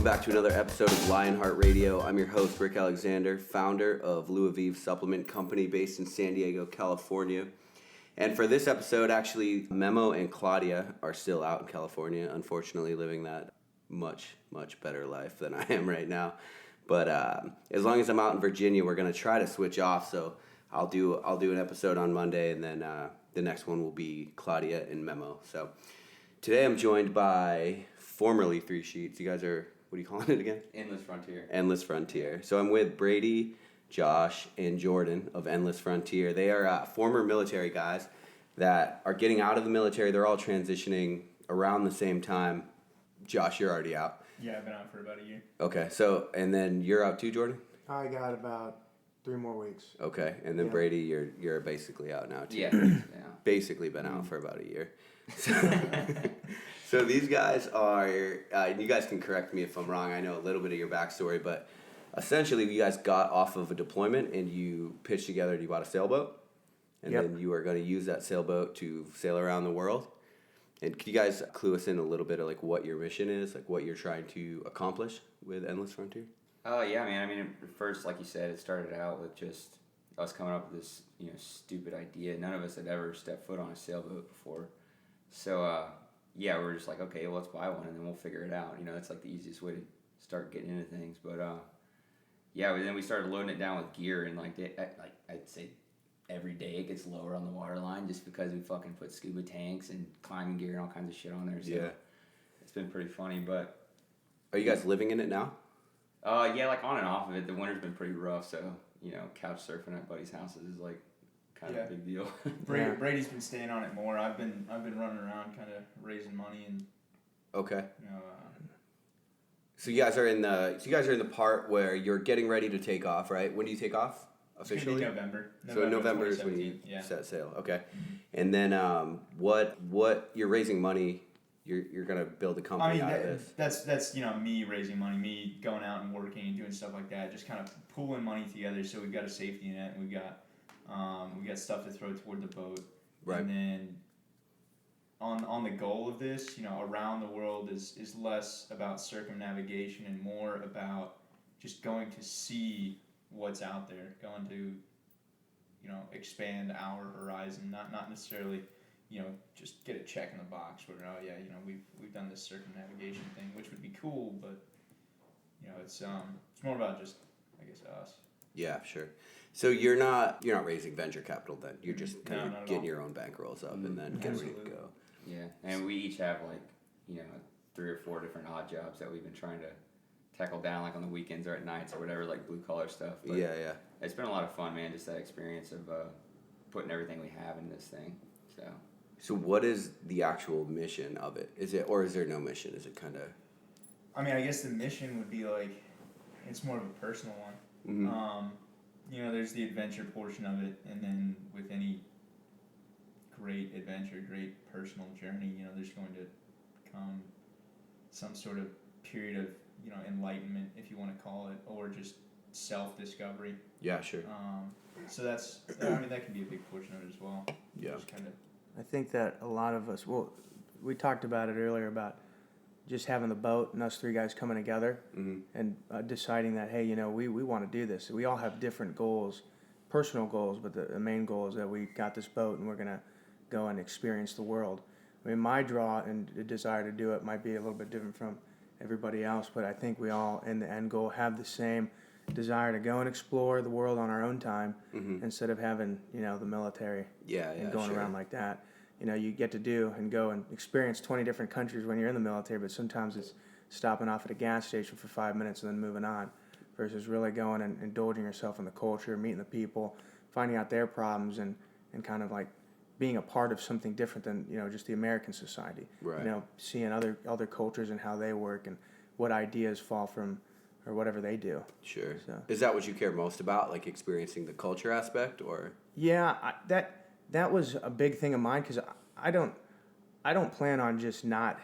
Welcome back to another episode of Lionheart Radio. I'm your host, Rick Alexander, founder of Louis Supplement Company based in San Diego, California. And for this episode, actually, Memo and Claudia are still out in California, unfortunately living that much better life than I am right now. But as long as I'm out in Virginia, we're going to try to switch off. So I'll do an episode on Monday, and then the next one will be Claudia and Memo. So today I'm joined by formerly Three Sheets. You guys are, what are you calling it again? Endless Frontier. So I'm with Brady, Josh, and Jordan of Endless Frontier. They are former military guys that are getting out of the military. They're all transitioning around the same time. Josh, you're already out. Yeah, I've been out for about a year. Okay, so, and then you're out too, Jordan? I got about 3 more weeks. Okay, and then Brady, you're basically out now too. Yeah. Basically been out for about a year. So these guys are, you guys can correct me if I'm wrong, I know a little bit of your backstory, but essentially you guys got off of a deployment and you pitched together and you bought a sailboat, and then you are going to use that sailboat to sail around the world. And can you guys clue us in a little bit of like what your mission is, like what you're trying to accomplish with Endless Frontier? Yeah, man. I mean, first, like you said, it started out with just us coming up with this, stupid idea. None of us had ever stepped foot on a sailboat before. So, we were just like, okay, well, let's buy one and then we'll figure it out. That's like the easiest way to start getting into things. But, then we started loading it down with gear, and I'd say every day it gets lower on the water line just because we fucking put scuba tanks and climbing gear and all kinds of shit on there. So it's been pretty funny. But are you guys living in it now? Like on and off of it. The winter's been pretty rough, so couch surfing at buddies' houses is like kind of a big deal. Brady's been staying on it more. I've been running around kind of raising money and. Okay. So you guys are in the part where you're getting ready to take off, right? When do you take off officially? It's gonna be November. So November is when you set sail. Okay. Mm-hmm. And then what you're raising money. You're gonna build a company out of this. That's me raising money, me going out and working and doing stuff like that, just kind of pooling money together. So we've got a safety net, and we got stuff to throw toward the boat, right? And then on the goal of this, around the world is less about circumnavigation and more about just going to see what's out there, going to expand our horizon, not necessarily. Just get a check in the box where, we've done this circumnavigation thing, which would be cool, but, it's more about just, I guess, us. Yeah, sure. So you're not raising venture capital then. You're just kind of getting your own bankrolls up and then getting ready to go. Yeah, and we each have 3 or 4 different odd jobs that we've been trying to tackle down, like on the weekends or at nights or whatever, like blue collar stuff. But yeah. It's been a lot of fun, man, just that experience of putting everything we have in this thing, So what is the actual mission of it? Is there no mission? Is it kind of... I mean, I guess the mission would be it's more of a personal one. Mm-hmm. There's the adventure portion of it, and then with any great adventure, great personal journey, there's going to come some sort of period of, enlightenment, if you want to call it, or just self-discovery. Yeah, sure. So that can be a big portion of it as well. Yeah. Just kind of... I think that a lot of us, we talked about it earlier about just having the boat and us 3 guys coming together and deciding that, hey, we want to do this. We all have different goals, personal goals, but the main goal is that we got this boat and we're going to go and experience the world. I mean, my draw and the desire to do it might be a little bit different from everybody else, but I think we all, in the end goal, have the same desire to go and explore the world on our own time instead of having the military and going around like that. You get to do and go and experience 20 different countries when you're in the military, but sometimes it's stopping off at a gas station for 5 minutes and then moving on, versus really going and indulging yourself in the culture, meeting the people, finding out their problems, and kind of like being a part of something different than just the American society. Right. Seeing other cultures and how they work and what ideas fall from or whatever they do. Sure. So. Is that what you care most about, like experiencing the culture aspect, or? Yeah, that was a big thing of mine, because I don't plan on just not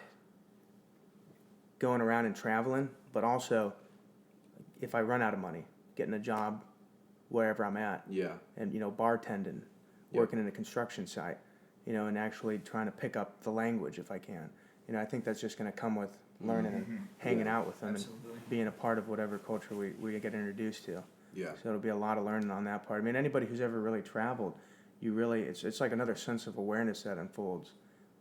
going around and traveling, but also if I run out of money, getting a job wherever I'm at. Yeah. And bartending, working in a construction site, and actually trying to pick up the language if I can. I think that's just going to come with learning and hanging out with them Absolutely. and being a part of whatever culture we get introduced to. Yeah. So it'll be a lot of learning on that part. I mean, anybody who's ever really traveled, it's like another sense of awareness that unfolds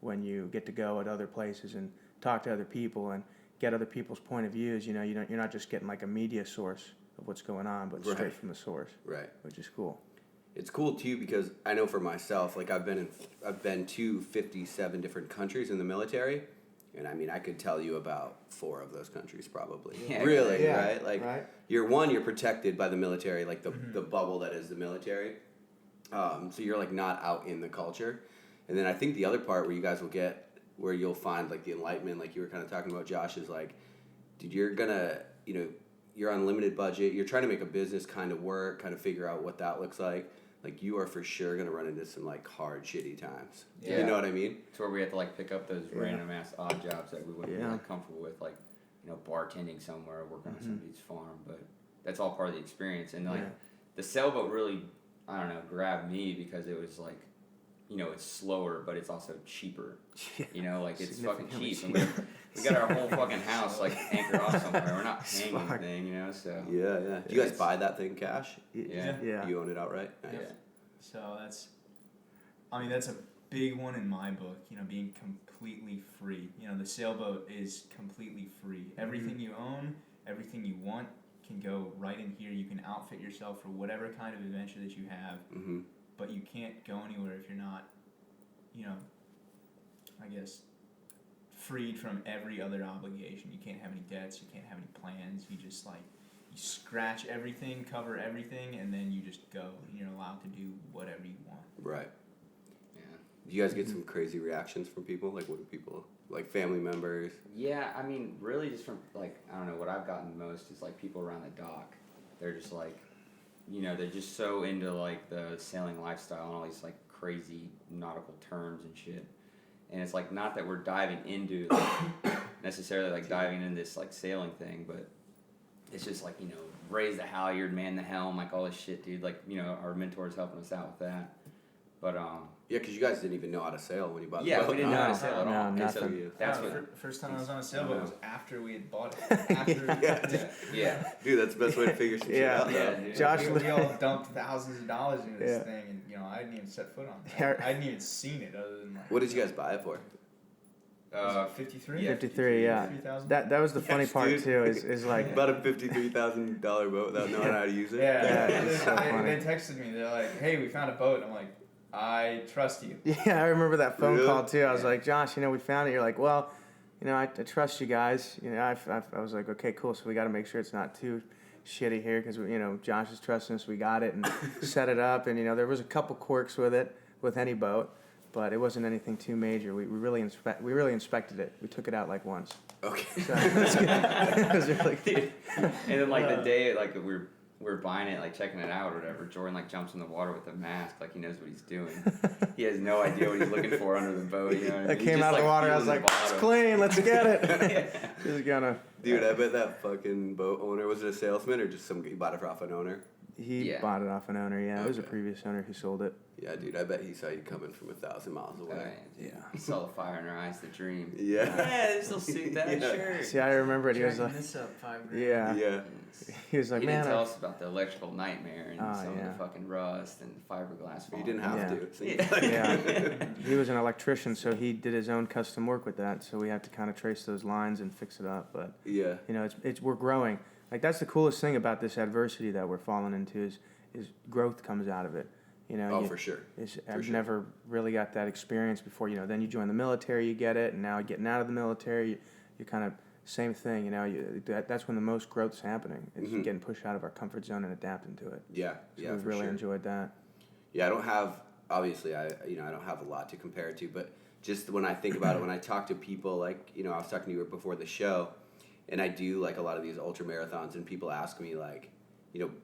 when you get to go at other places and talk to other people and get other people's point of views. You're not just getting like a media source of what's going on, but straight from the source. Right. Which is cool. It's cool too because I know for myself, like I've been to 57 different countries in the military, and I mean I could tell you about 4 of those countries probably. Yeah. Really, Yeah. right? Like you're protected by the military, like the bubble that is the military. So you're like not out in the culture, and then I think the other part where you guys will get where you'll find like the enlightenment, like you were kind of talking about, Josh, is like, dude, you're gonna you're on limited budget, you're trying to make a business kind of work, kind of figure out what that looks like. Like you are for sure gonna run into some like hard, shitty times. Yeah. You know what I mean? It's where we have to like pick up those random ass odd jobs that we wouldn't be Yeah. like comfortable with, like bartending somewhere, working on somebody's farm. But that's all part of the experience. And like the sailboat really, I don't know, grabbed me because it was like, it's slower, but it's also cheaper. Like it's fucking cheap. And we got our whole fucking house like anchored off somewhere. We're not paying anything, so. Yeah. Do you guys buy that thing cash? Yeah. You own it outright? Nice. Yeah. So that's a big one in my book, being completely free. The sailboat is completely free. Everything you own, everything you want can go right in here. You can outfit yourself for whatever kind of adventure that you have, but you can't go anywhere if you're not, I guess, freed from every other obligation. You can't have any debts, you can't have any plans. You just like, you scratch everything, cover everything, and then you just go, and you're allowed to do whatever you want. Right. Yeah. Do you guys get some crazy reactions from people? Like, what do people, like family members? Yeah, I mean, really just from, like, I don't know, what I've gotten most is, like, people around the dock. They're just, like, they're just so into, like, the sailing lifestyle and all these, like, crazy nautical terms and shit. And it's, like, not that we're diving into, like, necessarily, like, diving into this, like, sailing thing, but it's just, like, raise the halyard, man the helm, like, all this shit, dude. Like, our mentor's helping us out with that. But, Yeah, because you guys didn't even know how to sail when you bought the yeah, boat. we didn't know how to sail at all. No, And so nothing. that's Yeah, what. first time I was on a sailboat was after we had bought it. After, Yeah. Dude, that's the best way to figure some shit out. Yeah, though. dude. Josh, we all dumped thousands of dollars into this Yeah. thing, and I hadn't even set foot on it. Yeah. I hadn't even seen it other than like. What did you guys buy it for? 53? yeah, 53, yeah. 53,000? That was the funny Yes, part dude. too. Is like About a $53,000 boat without knowing how to use it. Yeah, it's so funny. they texted me. They're like, "Hey, we found a boat." I'm like, "I trust you." Yeah, I remember that phone Really? call too. I was like, Josh, we found it. You're like, well, I trust you guys. I was like, okay, cool. So we got to make sure it's not too shitty here because Josh is trusting us. We got it and set it up, and there was a couple quirks with it with any boat, but it wasn't anything too major. We really inspected it. We took it out like once. Okay. So it was really Dude. And then like the day like we're buying it, like checking it out or whatever, Jordan like jumps in the water with a mask, like he knows what he's doing. He has no idea what he's looking for under the boat. You know what I mean? I He's came just, out of the water. I was feeling like, the it's bottom. clean. Let's get it. Just gonna. Dude, I bet that fucking boat owner, was it a salesman or just somebody who bought it off an owner? He Yeah. bought it off an owner. Yeah, it was a Okay. previous owner who sold it. Yeah, dude, I bet he saw you coming from 1,000 miles Oh, away. yeah, dude. He saw the fire in our eyes, the dream. Yeah. Yeah, this will suit that Yeah. shirt. See, I remember it. He was like, this up $5,000. yeah. Yeah. He was like, He man, didn't tell us about the electrical nightmare and Oh, some of yeah. the fucking rust and fiberglass. You falling didn't out. have Yeah. to. It seems Yeah. like. Yeah. He was an electrician, so he did his own custom work with that. So we had to kind of trace those lines and fix it up. But Yeah. it's we're growing. Like that's the coolest thing about this adversity that we're falling into is growth comes out of it. Oh, for sure. I've sure. never really got that experience before. Then you join the military, you get it, and now getting out of the military, you kind of same thing. That's when the most growth's happening. It's getting pushed out of our comfort zone and adapting to it. Yeah. So Yeah, we've for really sure. enjoyed that. Yeah, I don't have, obviously, I don't have a lot to compare it to, but just when I think about it, when I talk to people, like, I was talking to you before the show, and I do, like, a lot of these ultra marathons, and people ask me, like,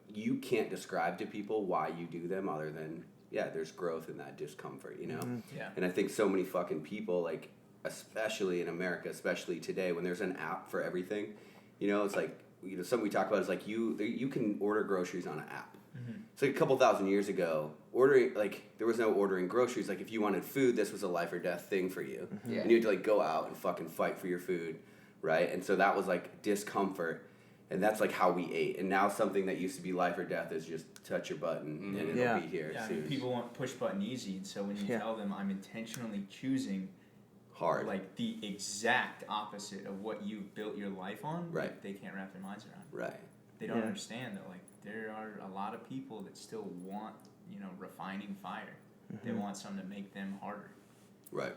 you can't describe to people why you do them other than, yeah, there's growth in that discomfort, Yeah. And I think so many fucking people, like, especially in America, especially today, when there's an app for everything, it's like, something we talk about is like you can order groceries on an app. It's like a couple thousand years ago, ordering, like, there was no ordering groceries. Like, if you wanted food, this was a life or death thing for you. Yeah. And you had to, like, go out and fucking fight for your food. right? And so that was like discomfort, and that's like how we ate. And now something that used to be life or death is just touch your button and it'll be here. Yeah, I mean, people want push button easy, and so when you tell them I'm intentionally choosing hard, like the exact opposite of what you've built your life on, right? Like, they can't wrap their minds around. Right. They don't understand that like there are a lot of people that still want, refining fire. They want something to make them harder. Right.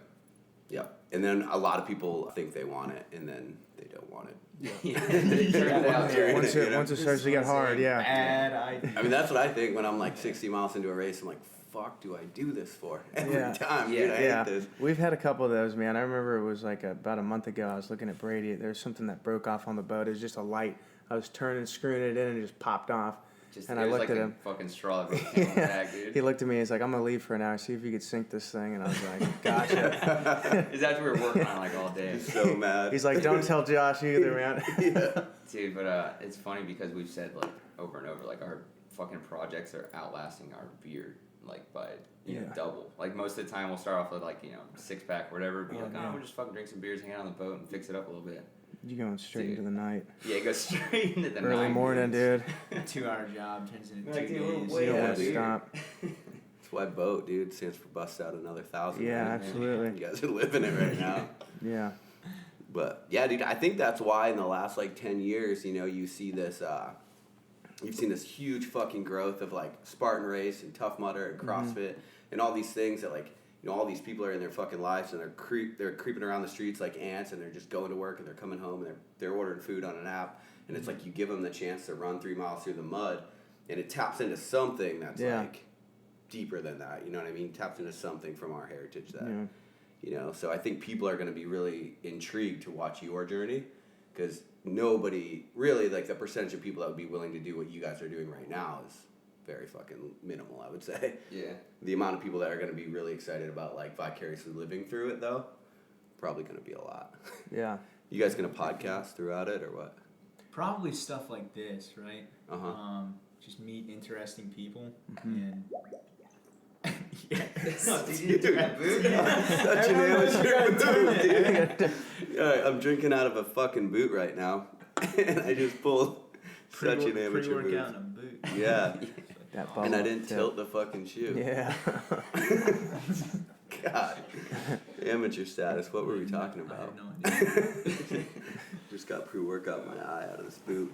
Yeah. And then a lot of people think they want it, and then they don't want it. Once it starts to get hard, Bad idea. I mean, that's what I think when I'm like 60 miles into a race. I'm like, fuck, do I do this for every time? Dude, I hate this. We've had a couple of those, man. I remember it was like about a month ago. I was looking at Brady. There's something that broke off on the boat. It was just a light. I was screwing it in, and it just popped off. And I looked at him. Fucking straw that came on the back, dude. He looked at me. He's like, "I'm gonna leave for an hour. See if you could sink this thing." And I was like, "Gotcha." Is that what we were working on like all day? He's so mad. He's like, "Don't tell Josh either, man." Dude, but it's funny because we've said like over and over, like our fucking projects are outlasting our beer like by double. Like most of the time we'll start off with like 6-pack or whatever. Be we'll just fucking drink some beers, hang out on the boat, and fix it up a little bit. You going straight into the night? Yeah, go straight into the night. Early morning, dude. 2-hour job turns into 2 Like, days. dude, You don't want to dude. stop. That's why BOAT, dude, stands for bust out another 1,000. Yeah, right? absolutely. You guys are living it right now. Yeah. But yeah, dude, I think that's why in the last like 10 years, you see this. You've seen this huge fucking growth of like Spartan Race and Tough Mudder and CrossFit and all these things that like all these people are in their fucking lives and they're creeping around the streets like ants and they're just going to work and they're coming home and they're ordering food on an app and it's like you give them the chance to run 3 miles through the mud and it taps into something that's like deeper than that. You know what I mean? Taps into something from our heritage that So I think people are going to be really intrigued to watch your journey because nobody really like the percentage of people that would be willing to do what you guys are doing right now is very fucking minimal, I would say. Yeah. The amount of people that are going to be really excited about like vicariously living through it though, probably going to be a lot. Yeah. You guys going to podcast throughout it or what? Probably stuff like this, right? Just meet interesting people and. Such an amateur boot, dude. Alright, I'm drinking out of a fucking boot right now, and I just pulled such an amateur boot. Pre-workout in a boot. Yeah. And I didn't tip. tilt the fucking shoe. Yeah. God. Amateur status. What were we talking I about? have no idea. Just got pre-workout in my eye out of this boot.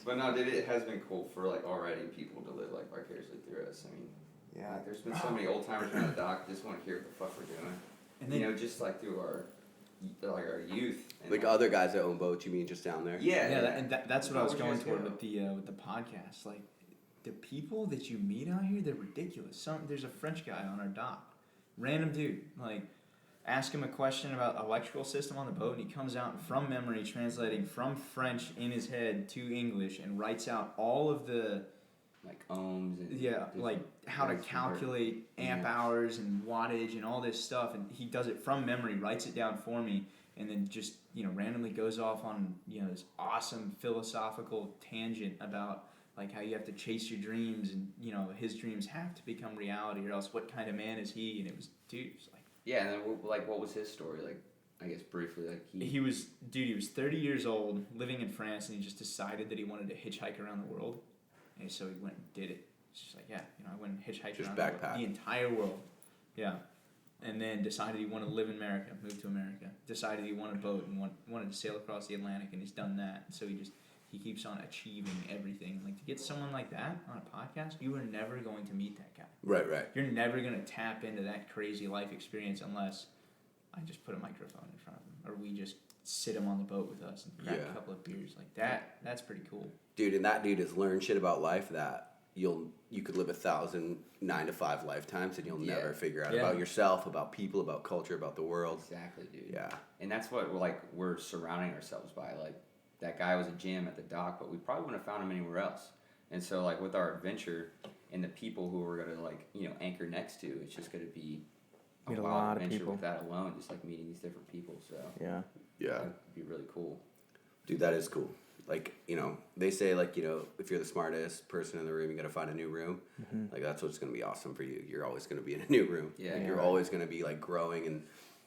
But no, dude, it has been cool for like already people to live like vicariously through us. I mean, like, there's been so many old timers around the dock just want to hear what the fuck we're doing. And then, just like through our youth. And Like other guys that own boats, you mean just down there? Yeah, that's what I was going toward with with the podcast. Like the people that you meet out here, they're ridiculous. There's a French guy on our dock, random dude. Like, ask him a question about electrical system on the boat, and he comes out from memory, translating from French in his head to English, and writes out all of the like ohms and like how to calculate amp hours and wattage and all this stuff, and he does it from memory, writes it down for me, and then just randomly goes off on this awesome philosophical tangent about like how you have to chase your dreams and his dreams have to become reality or else what kind of man is he? And it was like and then like what was his story like? I guess briefly, like he was 30 years old, living in France, and he just decided that he wanted to hitchhike around the world. And so he went and did it. It's just like, I went and hitchhiked just around the entire world. Yeah. And then decided he wanted to live in America, moved to America. Decided he wanted a boat and wanted to sail across the Atlantic, and he's done that. So he keeps on achieving everything. Like, to get someone like that on a podcast, you are never going to meet that guy. Right. You're never going to tap into that crazy life experience unless I just put a microphone in front of him, or we just sit him on the boat with us and crack a couple of beers. Like that. That's pretty cool. Dude, and that dude has learned shit about life that you could live 1,000 9-to-5 lifetimes and you'll never figure out about yourself, about people, about culture, about the world. Exactly, dude. Yeah. And that's what we're surrounding ourselves by. Like, that guy was a gym at the dock, but we probably wouldn't have found him anywhere else. And so like with our adventure and the people who we're gonna anchor next to, it's just gonna be Meet a wild lot of adventure people. with that alone, just like meeting these different people. So Yeah. that'd be really cool. Dude, that is cool. Like, they say, like, if you're the smartest person in the room, you got to find a new room. Like, that's what's going to be awesome for you. You're always going to be in a new room. Yeah. Like, you're always going to be, like, growing and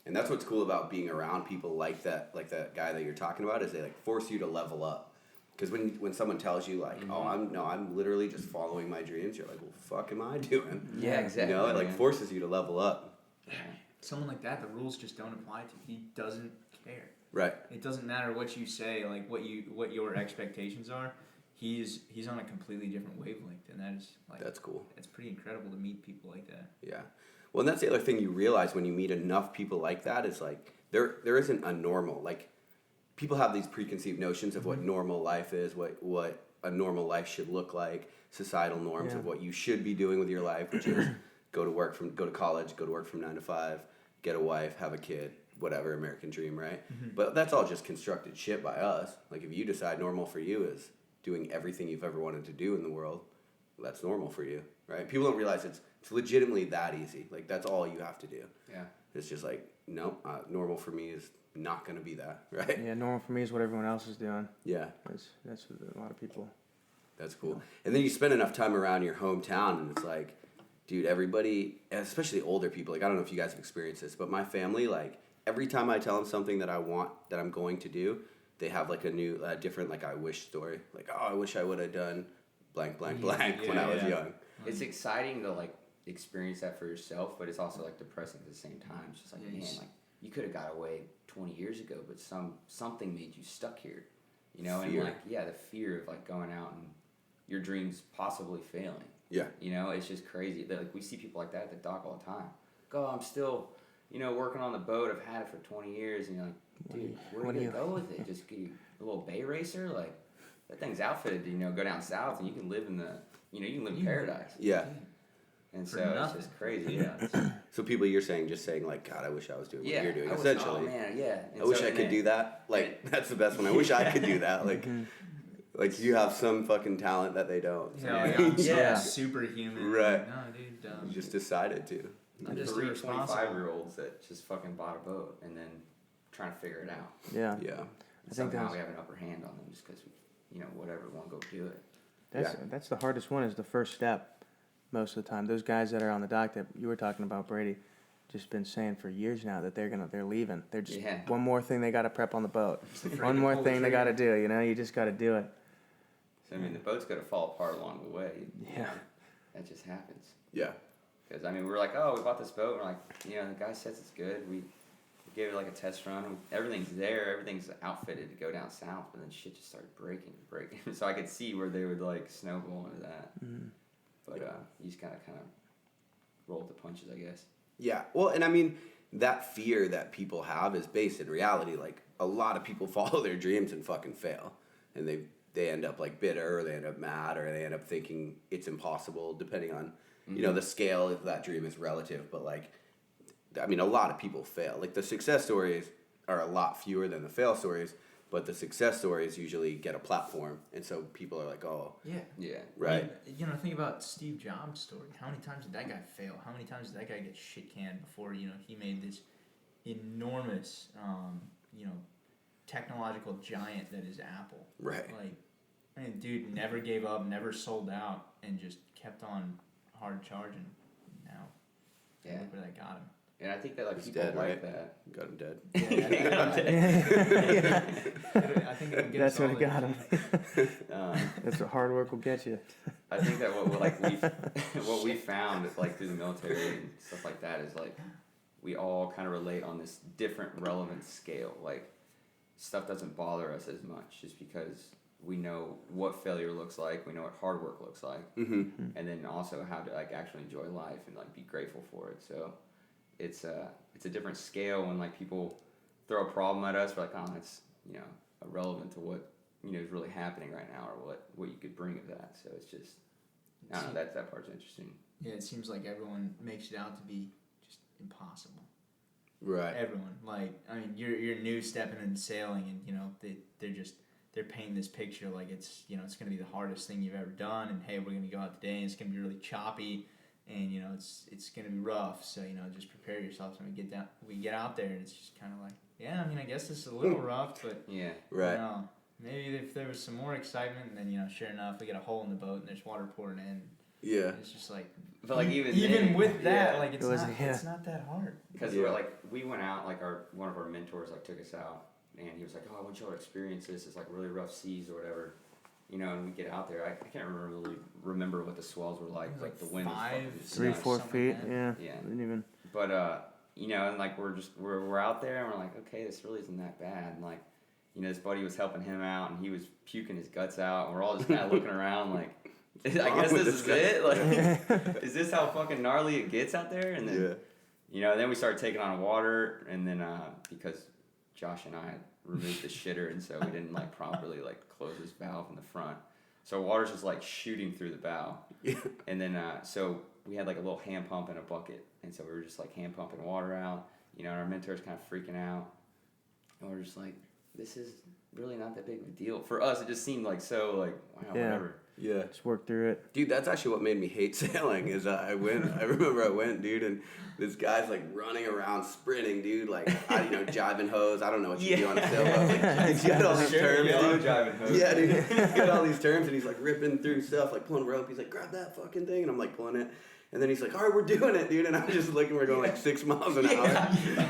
And that's what's cool about being around people like that guy that you're talking about, is they like force you to level up. Because when someone tells you like, oh, I'm literally just following my dreams, you're like, well, fuck am I doing? Yeah, exactly. You know, it like forces you to level up. Someone like that, the rules just don't apply to. He doesn't care. Right. It doesn't matter what you say, like what your expectations are. He's on a completely different wavelength, and that is like That's cool. It's pretty incredible to meet people like that. Yeah. Well, and that's the other thing you realize when you meet enough people like that is like there isn't a normal, like people have these preconceived notions of what normal life is, what a normal life should look like, societal norms of what you should be doing with your life, which is go to college, go to work from 9 to 5, get a wife, have a kid, whatever, American dream, right? But that's all just constructed shit by us. Like if you decide normal for you is doing everything you've ever wanted to do in the world, that's normal for you, right? People don't realize it's legitimately that easy. Like that's all you have to do. Yeah. It's just like, no, normal for me is not going to be that, right? Yeah, normal for me is what everyone else is doing. Yeah. That's what a lot of people. That's cool. And then you spend enough time around your hometown, and it's like, dude, everybody, especially older people, like I don't know if you guys have experienced this, but my family, like every time I tell them something that I want, that I'm going to do, they have like a new, different like I wish story. Like, oh, I wish I would have done blank, blank, blank when I was young. It's exciting to like experience that for yourself, but it's also like depressing at the same time. It's just like, man, like you could have got away 20 years ago, but something made you stuck here, you know? Fear. And like, yeah, the fear of like going out and your dreams possibly failing. Yeah. You know, it's just crazy. Like we see people like that at the dock all the time. Go, I'm still, you know, working on the boat. I've had it for 20 years, and you're like, dude, where do you go with it? Just get you a little bay racer, like that thing's outfitted to, you know, go down south and you can live in the, you know, you can live in paradise. Yeah. And so it's just crazy, yeah. So people, you're just saying like, God, I wish I was doing what you're doing, I wish, essentially. oh man, yeah. And I wish I could do that. Like, that's the best one. I wish I could do that. Like, like you have some fucking talent that they don't. So. Yeah, superhuman. Right. No, dude. You just decided to. I'm just 3 irresponsible. 25-year-olds that just fucking bought a boat and then trying to figure it out. Yeah. Yeah. And somehow we have an upper hand on them just because we, you know, whatever, want to go do it. That's the hardest one, is the first step. Most of the time, those guys that are on the dock that you were talking about, Brady, just been saying for years now that they're leaving. They're just one more thing they got to prep on the boat. One more thing they got to do. You know, you just got to do it. So I mean, the boat's going to fall apart along the way. Yeah. That just happens. Yeah. Because I mean, we're like, oh, we bought this boat. And we're like, you know, the guy says it's good. We gave it like a test run. Everything's there. Everything's outfitted to go down south. But then shit just started breaking. So I could see where they would like snowball into that. Mm-hmm. But you just kind of roll with the punches, I guess. Yeah. Well, and I mean, that fear that people have is based in reality. Like, a lot of people follow their dreams and fucking fail. And they end up, like, bitter, or they end up mad, or they end up thinking it's impossible, depending on, you know, the scale of that dream is relative. But, like, I mean, a lot of people fail. Like, the success stories are a lot fewer than the fail stories. But the success stories usually get a platform, and so people are like, "Oh, yeah, right." You know, think about Steve Jobs' story. How many times did that guy fail? How many times did that guy get shit canned before he made this enormous, technological giant that is Apple? Right. Like, I mean, dude never gave up, never sold out, and just kept on hard charging. Now, look where that got him. And I think that like He's people dead, like right? that. Got him dead. I think it'll get That's us what all got there. him. That's what hard work will get you. I think that what we found like through the military and stuff like that is like we all kind of relate on this different relevance scale. Like stuff doesn't bother us as much just because we know what failure looks like, we know what hard work looks like, and then also how to like actually enjoy life and like be grateful for it. So it's a different scale when like people throw a problem at us. We're like, oh, that's irrelevant to what is really happening right now, or what you could bring of that. So it's just that part's interesting. Yeah, it seems like everyone makes it out to be just impossible. Right. Everyone, like, I mean, you're new stepping into sailing, and they're painting this picture like it's it's gonna be the hardest thing you've ever done, and hey, we're gonna go out today and it's gonna be really choppy, and it's gonna be rough. So just prepare yourself. So we get out there, and it's just kind of like, yeah, I mean, I guess this is a little rough, but yeah, right. Maybe if there was some more excitement, and then sure enough, we get a hole in the boat and there's water pouring in. Yeah. It's just like, But like even even then, with that, yeah. like it's It was- not yeah. it's not that hard. Because Yeah. we went out, like one of our mentors like took us out, and he was like, "Oh, I want y'all to experience this. It's like really rough seas or whatever." You know, and we get out there. I can't really remember what the swells were like. It was Like like the wind was 5, fucking 3, nuts. 4 something feet. like that. Yeah. Yeah. Didn't even. But you know, and like we're out there, and we're like, okay, this really isn't that bad. And like, you know, this buddy was helping him out, and he was puking his guts out, and we're all just kind of looking around like, I guess with this is this it. Like, is this how fucking gnarly it gets out there? And then, Yeah. you know, then we started taking on water, and then because Josh and I had removed the shitter, and so we didn't like properly like close this valve in the front, so water's just like shooting through the bow. Yeah. And then so we had like a little hand pump and a bucket, and so we were just like hand pumping water out. You know, and our mentor's kind of freaking out, and we're just like, this is really not that big of a deal for us. It just seemed like so like wow, Yeah. whatever. Yeah. Just work through it. Dude, that's actually what made me hate sailing. Is I remember I went, dude, and this guy's like running around, sprinting, dude, like jiving hose. I don't know what you do on a sailboat. Like, he's got all these terms, dude. Jiving hose. Yeah, dude. He's got all these terms, and he's like ripping through stuff, like pulling rope. He's like, grab that fucking thing, and I'm like pulling it. And then he's like, all right, we're doing it, dude. And I'm just looking, we're going like 6 miles an hour.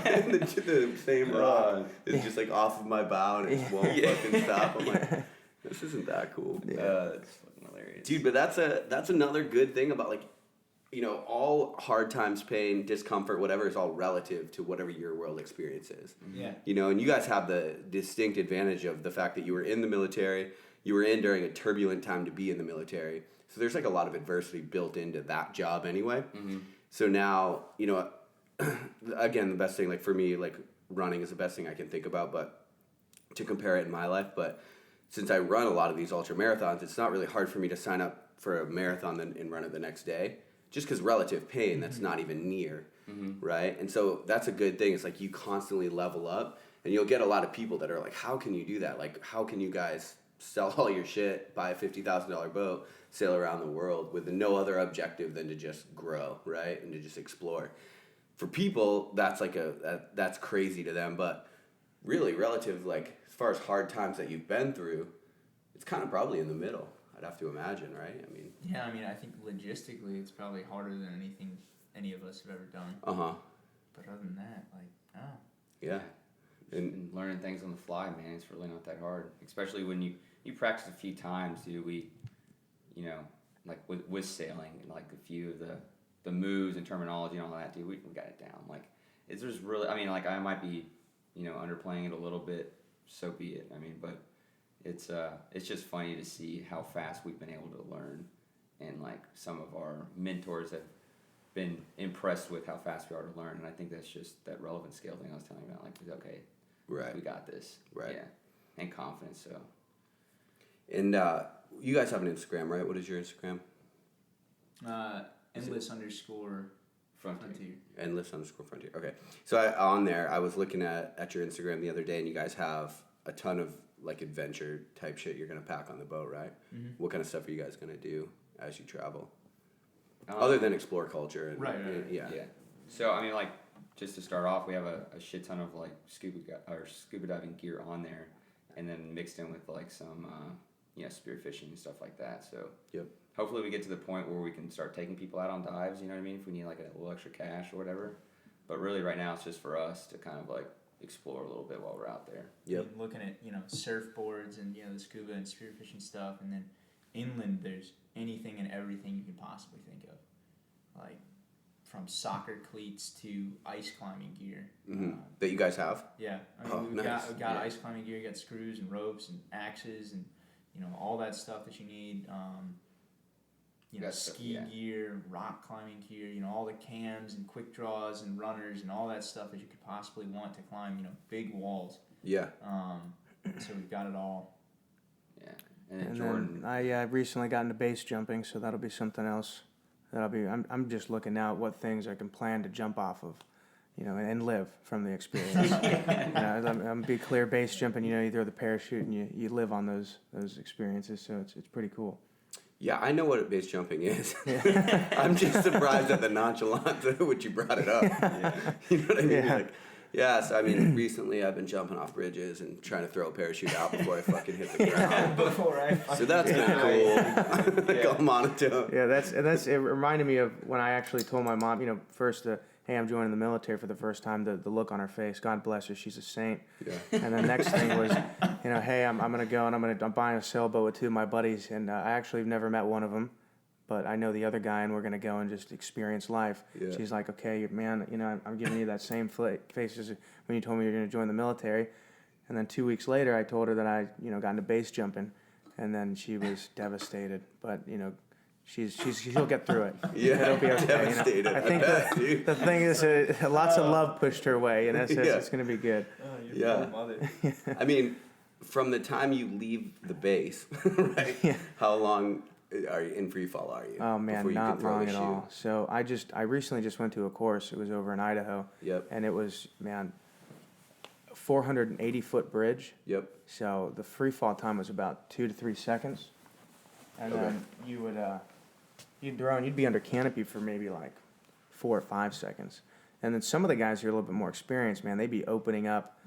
And the same rod is just like off of my bow, and it just won't fucking stop. I'm like, this isn't that cool. It's fucking hilarious. Dude, but that's another good thing about, like, you know, all hard times, pain, discomfort, whatever is all relative to whatever your world experience is. Yeah. You know, and you guys have the distinct advantage of the fact that you were in the military, you were in during a turbulent time to be in the military. So there's like a lot of adversity built into that job anyway. Mm-hmm. So now, you know, again, the best thing, like for me, like running is the best thing I can think about, but to compare it in my life. But since I run a lot of these ultra marathons, it's not really hard for me to sign up for a marathon and run it the next day, just because relative pain, that's not even near, right? And so that's a good thing. It's like you constantly level up, and you'll get a lot of people that are like, how can you do that? Like, how can you guys sell all your shit, buy a $50,000 boat, sail around the world with no other objective than to just grow, right? And to just explore. For people, that's like that's crazy to them, but really relative, like as far as hard times that you've been through, it's kind of probably in the middle, I'd have to imagine, right? I mean, Yeah, I mean, I think logistically it's probably harder than anything any of us have ever done. Uh-huh. But other than that, like, oh. Yeah. And learning things on the fly, man, it's really not that hard. Especially when you practice a few times, dude. We, you know, like with sailing and like a few of the moves and terminology and all that, dude, we got it down. Like, it's just really, I mean, like I might be, you know, underplaying it a little bit, so be it. I mean, but it's just funny to see how fast we've been able to learn, and like some of our mentors have been impressed with how fast we are to learn, and I think that's just that relevant scale thing I was telling you about. Like, okay, Right. we got this, Right. Yeah, and confidence. So, And you guys have an Instagram, right? What is your Instagram? Endless underscore frontier. frontier. Endless_frontier. Okay. So on there, I was looking at your Instagram the other day, and you guys have a ton of like adventure type shit you're gonna pack on the boat, right? Mm-hmm. What kind of stuff are you guys gonna do as you travel, other than explore culture? And, Right. Yeah. Yeah. So I mean, like, just to start off, we have a shit ton of like scuba diving gear on there, and then mixed in with like some spearfishing and stuff like that. So Yep. hopefully we get to the point where we can start taking people out on dives. You know what I mean? If we need like a little extra cash or whatever. But really, right now it's just for us to kind of like explore a little bit while we're out there. Yep. I mean, looking at, you know, surfboards and, you know, the scuba and spearfishing stuff, and then inland there's anything and everything you can possibly think of, like from soccer cleats to ice climbing gear. That you guys have. Yeah, I mean, Oh, we've nice. got Yeah. ice climbing gear, you got screws and ropes and axes and, you know, all that stuff that you need. You know, That stuff, ski yeah. gear, rock climbing gear, you know, all the cams and quick draws and runners and all that stuff that you could possibly want to climb, you know, big walls. Yeah. So we've got it all. Yeah. And then And Jordan. then I've recently gotten to base jumping, so that'll be something else. I'm just looking now at what things I can plan to jump off of, you know, and live from the experience. I'm be clear, base jumping. You know, you throw the parachute and you live on those experiences. So it's pretty cool. Yeah, I know what base jumping is. I'm just surprised at the nonchalance with which you brought it up. You know what I mean? Yeah. Like, Yeah, so I mean, recently I've been jumping off bridges and trying to throw a parachute out before I fucking hit the ground. Before I So that's been cool. Go monotone. Yeah, it reminded me of when I actually told my mom, first, hey, I'm joining the military for the first time, the look on her face. God bless her, she's a saint. Yeah. And the next thing was, hey, I'm gonna go and I'm buying a sailboat with two of my buddies, and I actually have never met one of them, but I know the other guy, and we're gonna go and just experience life. Yeah. She's like, okay, man, I'm giving you that same face as when you told me you're gonna join the military. And then 2 weeks later, I told her that I, got into base jumping, and then she was devastated. But she'll get through it. Yeah, it'll be okay. devastated. I think the thing is, lots of love pushed her way, and it's gonna be good. Oh, Yeah. mother. I mean, from the time you leave the base, right? Yeah. How long are you in free fall? Are you? Oh man, before you not can throw long the at chute? all. So I recently just went to a course. It was over in Idaho. Yep. And it was 480-foot bridge. Yep. So the free fall time was about 2 to 3 seconds, and Okay. then you would you'd be under canopy for maybe like 4 or 5 seconds, and then some of the guys who are a little bit more experienced, man, they'd be opening up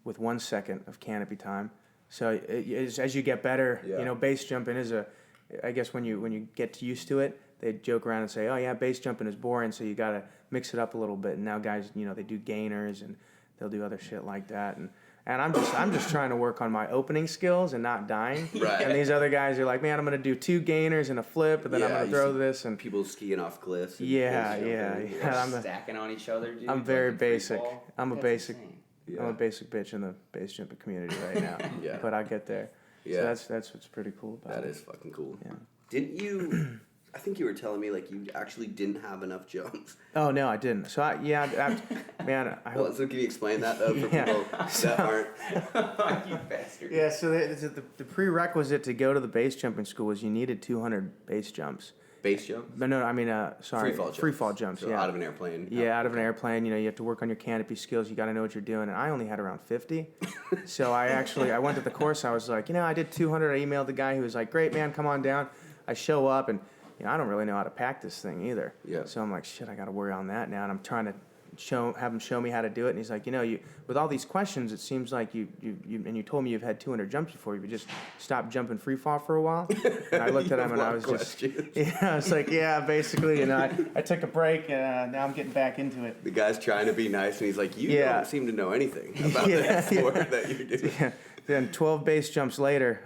with 1 second of canopy time. So as you get better, Yeah. base jumping is I guess when you get used to it, they joke around and say, oh yeah, base jumping is boring, so you gotta mix it up a little bit. And now guys, they do gainers and they'll do other shit like that, and I'm just trying to work on my opening skills and not dying. Right. And these other guys are like, man, I'm gonna do 2 gainers and a flip, and then I'm Yeah, gonna you throw see this, and People skiing off cliffs. And Yeah, base yeah, jumping. yeah. I'm Stacking on each other, dude. I'm like very in free basic. fall. I'm a That's basic. insane. Yeah. I'm a basic bitch in the base jumping community right now. Yeah. But I'll get there. Yeah. So that's what's pretty cool about That it. is fucking cool. Yeah. Didn't you? I think you were telling me like you actually didn't have enough jumps. Oh no, I didn't. So man, I Well, hope. so can you explain that though for Yeah. people that aren't? You bastard. Yeah. So the prerequisite to go to the base jumping school was you needed 200 base jumps. Base jumps? But no, I mean, sorry, Free fall jumps. So yeah. out of an airplane. Yeah, out of an airplane. You have to work on your canopy skills. You got to know what you're doing. And I only had around 50. So I went to the course. I was like, I did 200. I emailed the guy who was like, great, man, come on down. I show up, and I don't really know how to pack this thing either. Yeah. So I'm like, shit, I got to worry on that now. And I'm trying to have him show me how to do it. And he's like, you with all these questions, it seems like you and you told me you've had 200 jumps before. You just stopped jumping free fall for a while. And I looked at him and I was just, I was like, yeah, basically, I took a break and now I'm getting back into it. The guy's trying to be nice, and he's like, you Yeah. don't seem to know anything about Yeah, that sport that you're doing. Yeah. Then 12 base jumps later,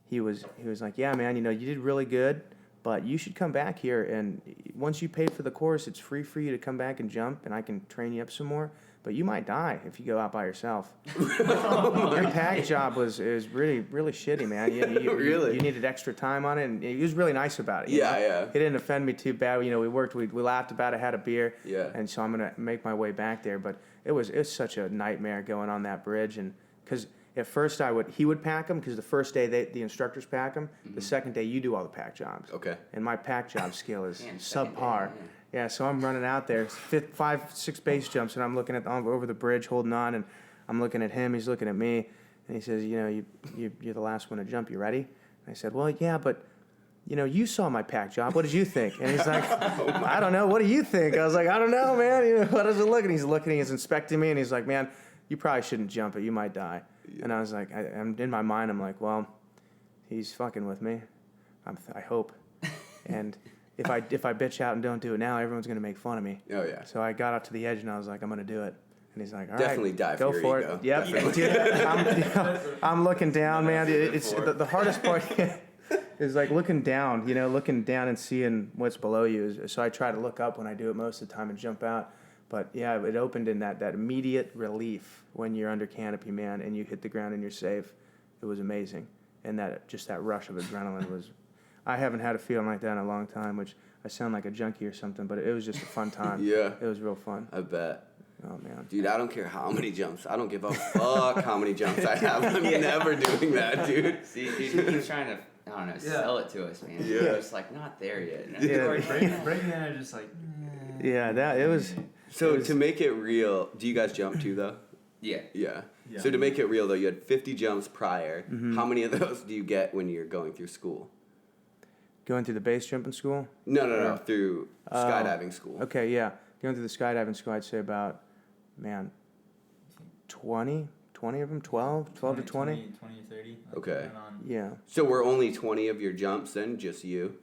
he was like, yeah, man, you did really good, but you should come back here, and once you pay for the course, it's free for you to come back and jump, and I can train you up some more. But you might die if you go out by yourself. Your pack job is really, really shitty, man. Really? You needed extra time on it, and he was really nice about it. Yeah, yeah. He didn't offend me too bad. We laughed about it, had a beer. Yeah. And so I'm gonna make my way back there. But it's such a nightmare going on that bridge, and because at first he would pack them, because the first day the instructors pack them. The second day you do all the pack jobs. Okay. And my pack job skill is Man, second day, subpar. yeah. Yeah, so I'm running out there, 5, 6 base jumps, and I'm looking at over the bridge, holding on, and I'm looking at him. He's looking at me, and he says, you're the last one to jump. You ready? And I said, well, yeah, but you saw my pack job. What did you think? And he's like, I don't know. What do you think? I was like, I don't know, man. What does it look? And he's looking, he's inspecting me, and he's like, man, you probably shouldn't jump it. You might die. Yeah. And I was like, I'm in my mind, I'm like, well, he's fucking with me. I hope. And if I bitch out and don't do it now, everyone's gonna make fun of me. Oh yeah. So I got up to the edge and I was like, I'm gonna do it. And he's like, all Definitely right, die go for for your it. ego. Yep. Dude, I'm looking down, man. It's the hardest part is like looking down. Looking down and seeing what's below you. So I try to look up when I do it most of the time and jump out. But yeah, it opened in that immediate relief when you're under canopy, man, and you hit the ground and you're safe. It was amazing, and that rush of adrenaline was. I haven't had a feeling like that in a long time, which I sound like a junkie or something, but it was just a fun time. Yeah. It was real fun. I bet. Oh, man. Dude, I don't care how many jumps. I don't give a fuck how many jumps I have. I'm never doing that, dude. See, dude, he keeps trying to, I don't know, sell it to us, man. Yeah. We're just like, not there yet. And Yeah. Like breaking that, I just like. Yeah, it was. So to make it real, do you guys jump too, though? Yeah. Yeah. Yeah. So to make it real, though, you had 50 jumps prior. Mm-hmm. How many of those do you get when you're going through school? Going through the base jumping school? No. Through skydiving school. Okay, yeah. Going through the skydiving school, I'd say about, man, 20 of them, 12 to 20. 20 to 30. Okay. depending on- Yeah. So were only 20 of your jumps then just you,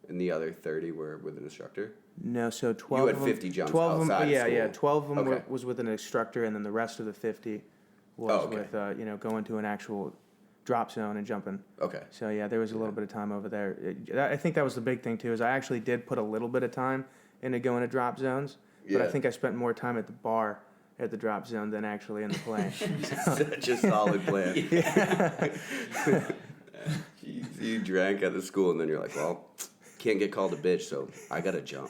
and the other 30 were with an instructor? No, so 12 You had of them, 50 jumps 12 of them, outside of yeah, school. 12 of them Okay. was with an instructor, and then the rest of the 50 was Oh, okay. with, going to an actual drop zone and jumping. Okay. So yeah, there was a little bit of time over there. I think that was the big thing too, is I actually did put a little bit of time into going to drop zones, but I Yeah. think I spent more time at the bar at the drop zone than actually in the plane. Such a solid plan. You drank at the school, and then you're like, well, can't get called a bitch, so I gotta jump.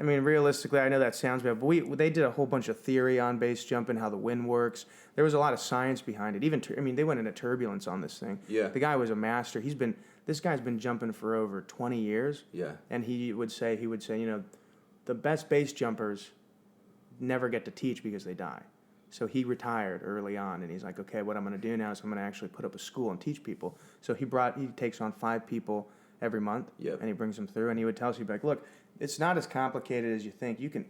Realistically, I know that sounds bad, but they did a whole bunch of theory on base jumping, how the wind works. There was a lot of science behind it. They went into turbulence on this thing. Yeah. The guy was a master. This guy's been jumping for over 20 years. Yeah. And he would say, the best base jumpers never get to teach because they die. So he retired early on, and he's like, okay, what I'm going to do now is I'm going to actually put up a school and teach people. So he takes on 5 people every month, Yep. and he brings them through, and he would tell us, he'd be like, look, it's not as complicated as you think. You could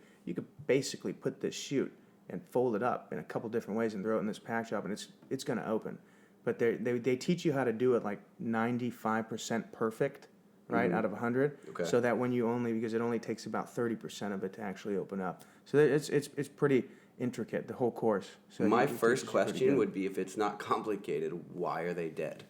basically put this chute and fold it up in a couple different ways and throw it in this pack shop, and it's going to open. But they teach you how to do it like 95% perfect, right, out of 100. Okay. So that because it only takes about 30% of it to actually open up. So it's pretty intricate, the whole course. So My it first teaches you pretty question good. would be, if it's not complicated, why are they dead?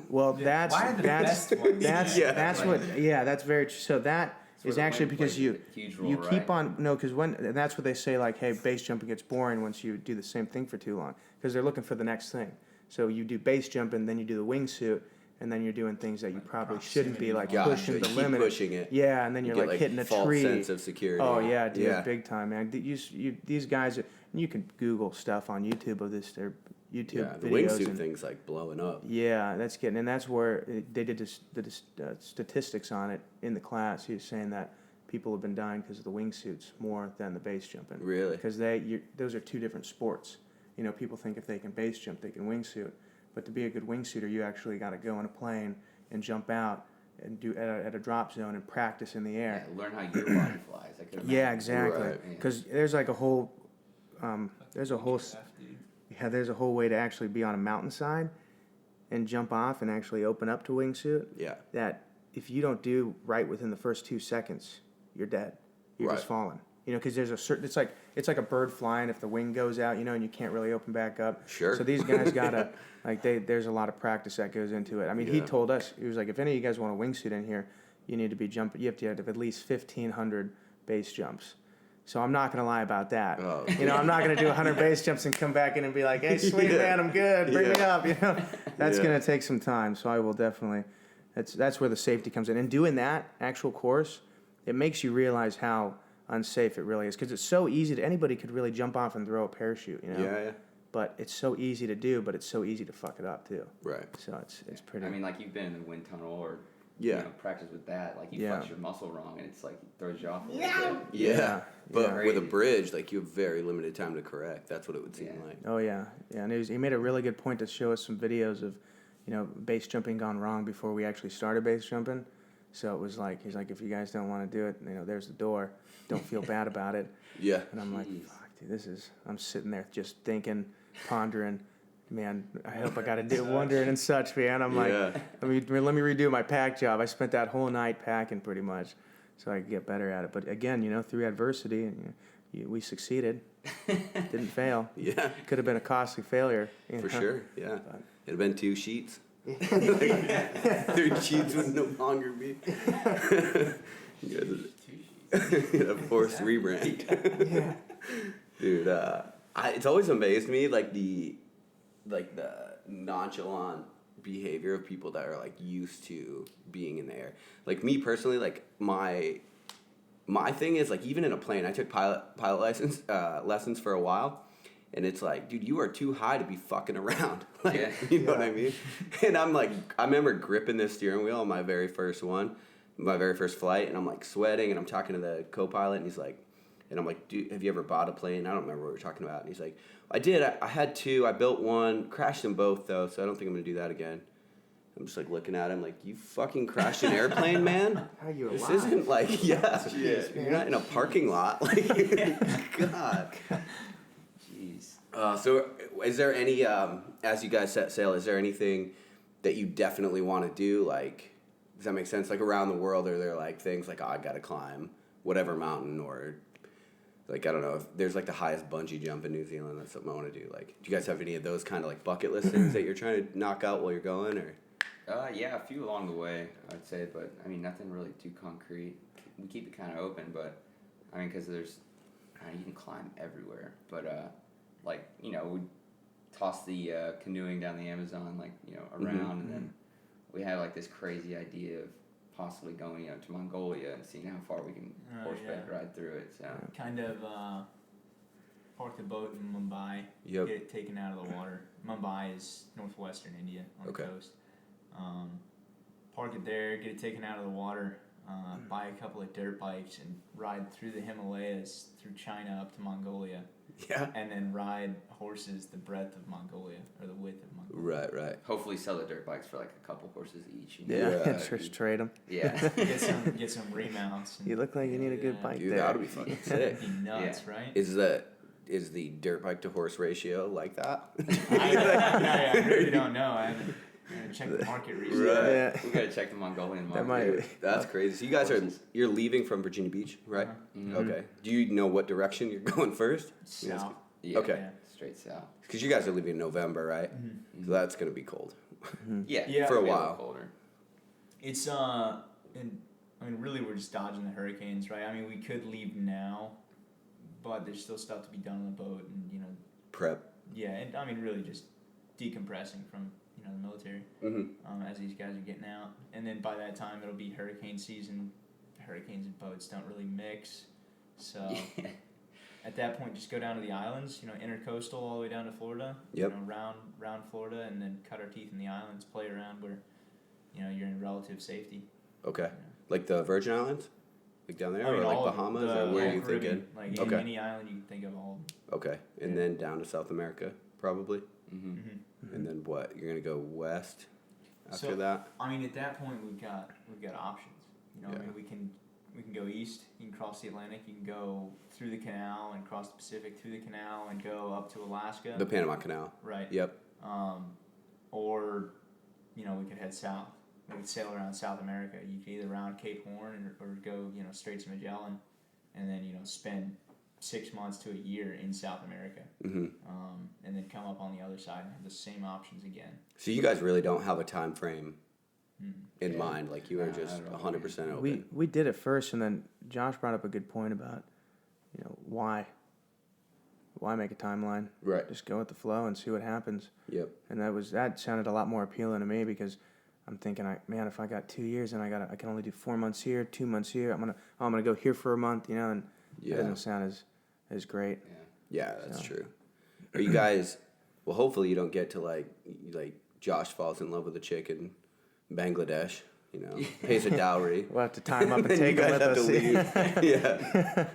Well, Yeah, why are the best ones that's dead? that's Like- what that's very true. So that where is the actually wind because plays you a huge role, you keep right? on because and that's what they say, like, hey, base jumping gets boring once you do the same thing for too long, because they're looking for the next thing. So you do base jumping, then you do the wingsuit, and then you're doing things that you probably shouldn't be, like Gotcha. pushing the Keep limit. pushing it. Yeah, and then you're You get, like hitting a false tree. sense of security. Oh yeah, dude, Yeah. big time, man. These guys, you can Google stuff on YouTube of this. Their YouTube Yeah, the videos. wingsuit and, thing's like blowing up. yeah, that's where they did the statistics on it in the class. He was saying that people have been dying because of the wingsuits more than the base jumping. Really? Because those are two different sports. People think if they can base jump, they can wingsuit. But to be a good wingsuiter, you actually got to go in a plane and jump out and do at a drop zone and practice in the air. Yeah, learn how your body flies. I could Yeah, imagine. exactly. Right. Because there's like a whole, there's a whole way to actually be on a mountainside and jump off and actually open up to wingsuit. Yeah. That if you don't do right within the first 2 seconds, you're dead. You're just Right. falling. Because there's a certain. It's like a bird flying if the wing goes out, and you can't really open back up. Sure. So these guys gotta there's a lot of practice that goes into it. I mean, he Yeah. told us, he was like, if any of you guys want a wingsuit in here, you need to be jumping. You have to have at least 1,500 base jumps. So I'm not gonna lie about that. Oh. I'm not gonna do 100 base jumps and come back in and be like, hey, sweet Yeah. man, I'm good. Bring me Yeah. up. That's Yeah. gonna take some time. So I will definitely. That's where the safety comes in. And doing that actual course, it makes you realize how unsafe it really is, because it's so easy anybody could really jump off and throw a parachute. Yeah. But it's so easy to do, but it's so easy to fuck it up too. Right. So it's pretty. I mean, like, you've been in the wind tunnel or Yeah. practice with that. Like, you Yeah. flex your muscle wrong, and it's like it throws you off a little bit. Yeah. But Yeah. with a bridge, like, you have very limited time to correct. That's what it would seem Yeah. like. Oh yeah, and he made a really good point to show us some videos of, base jumping gone wrong before we actually started base jumping. So it was like, he's like, if you guys don't want to do it, there's the door. Don't feel bad about it. Yeah. And I'm like, Jeez. fuck, dude, I'm sitting there just thinking, pondering, man, I hope I got to do wondering and such, man. I'm like, Yeah. let me redo my pack job. I spent that whole night packing pretty much, so I could get better at it. But again, through adversity, we succeeded. Didn't fail. Yeah. Could have been a costly failure. For sure. Yeah. It'd have been 2 sheets. 3 sheets would no longer be. You guys a forced rebrand. Yeah. Dude, it's always amazed me, the nonchalant behavior of people that are like used to being in the air. Like me personally, like my thing is, like, even in a plane, I took pilot license lessons for a while. And it's like, dude, you are too high to be fucking around. Like, Yeah. You know what I mean? And I'm like, I remember gripping this steering wheel on my very first flight, and I'm like sweating, and I'm talking to the co-pilot, and he's like, and I'm like, dude, have you ever bought a plane? I don't remember what we were talking about. And he's like, I did. I had 2. I built one, crashed them both though, so I don't think I'm gonna do that again. I'm just like looking at him like, you fucking crashed an airplane, man. How are you This alive? isn't like, you're not in a parking lot. Like, God. Jeez. So is there any, as you guys set sail, is there anything that you definitely want to do? Like, does that make sense? Like around the world, are there like things like, oh, I got to climb whatever mountain, or like, I don't know, if there's like the highest bungee jump in New Zealand, that's something I want to do. Like, do you guys have any of those kind of like bucket list things that you're trying to knock out while you're going, or? Yeah, a few along the way, I'd say, but I mean, nothing really too concrete. We keep it kind of open, but I mean, because there's, you can climb everywhere, but like, you know, we toss the canoeing down the Amazon, like, you know, around, and then we had like this crazy idea of possibly going, you know, to Mongolia and seeing how far we can horseback ride through it. So Kind of park the boat in Mumbai, Yep. get it taken out of the water. Mumbai is northwestern India on the coast. Park it there, get it taken out of the water, buy a couple of dirt bikes and ride through the Himalayas, through China up to Mongolia. Yeah. And then ride horses the breadth of Mongolia, or the width of Mongolia. Right. hopefully sell the dirt bikes for like a couple horses each. You Yeah, know? just trade them. Yeah. Get some remounts. And, You look like you need a good bike Dude, there. that would be fucking sick. That'd be nuts, right? Is the dirt bike to horse ratio like that? I really don't know. I haven't checked the market recently. Right. Yeah. We gotta check the Mongolian That market. might. That's crazy. So you guys you're leaving from Virginia Beach, right? Mhm. Okay. Do you know what direction you're going first? South. Yeah. Okay. Yeah. Straight south. Because you guys are leaving in November, right? So that's gonna be cold. Yeah. Yeah. For a it'll be while. little colder. It's and I mean, really, we're just dodging the hurricanes, right? I mean, we could leave now, but there's still stuff to be done on the boat, and Prep. yeah, and I mean, really just decompressing from the military as these guys are getting out, and then by that time it'll be hurricane season. Hurricanes and boats don't really mix, so Yeah. at that point, just go down to the islands, intercoastal all the way down to Florida. Yep. Round Florida, and then cut our teeth in the islands, play around where you're in relative safety. Okay. Like the Virgin Islands? Like down there? I mean, Or all like of Bahamas? the Or where are whole you Caribbean, thinking? Like Okay. any island you can think of, all. Okay. And Yeah. then down to South America, probably. Mm-hmm. And then what? You're gonna go west after So- that? I mean, at that point, we've got options. I Yeah. mean, we can go east. You can cross the Atlantic. You can go through the canal and cross the Pacific through the canal and go up to Alaska. The Panama Canal. Right. Yep. Or, we could head south. We could sail around South America. You could either round Cape Horn or go, straight to Magellan, and then spend 6 months to a year in South America, and then come up on the other side and have the same options again. So you guys really don't have a time frame in Yeah. mind. Like you are No, just not at all. 100% open. We did it first, and then Josh brought up a good point about, why make a timeline? Right. Just go with the flow and see what happens. Yep. And that sounded a lot more appealing to me because I'm thinking, man, if I got 2 years and I can only do 4 months here, 2 months here, I'm gonna go here for a month, and Yeah. it doesn't sound as great. Yeah, that's So. true. Are you guys? Well, hopefully you don't get to like Josh falls in love with a chick in Bangladesh. Pays a dowry. We'll have to time up and Then take you it guys with have to us. leave. Yeah.